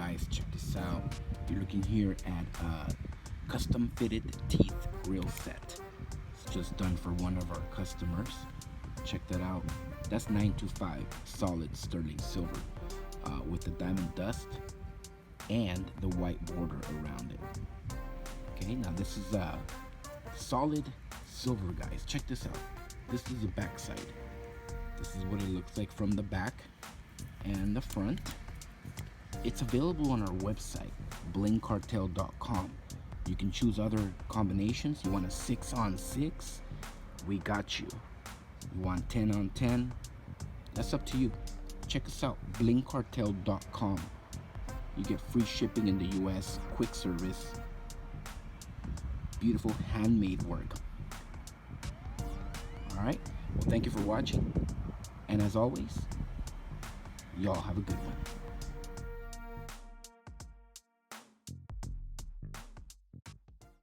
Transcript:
guys, check this out. You're looking here at a custom fitted teeth grill set. It's just done for one of our customers. Check that out. That's 925 solid sterling silver with the diamond dust and the white border around it. Okay, now this is solid silver, guys. Check this out. This is the back side. This is what it looks like from the back and the front. It's available on our website, blingcartel.com. You can choose other combinations. You want a 6-on-6? We got you. You want 10-on-10? That's up to you. Check us out, blingcartel.com. You get free shipping in the US, quick service, beautiful handmade work. Alright, well, thank you for watching. And as always, y'all have a good one.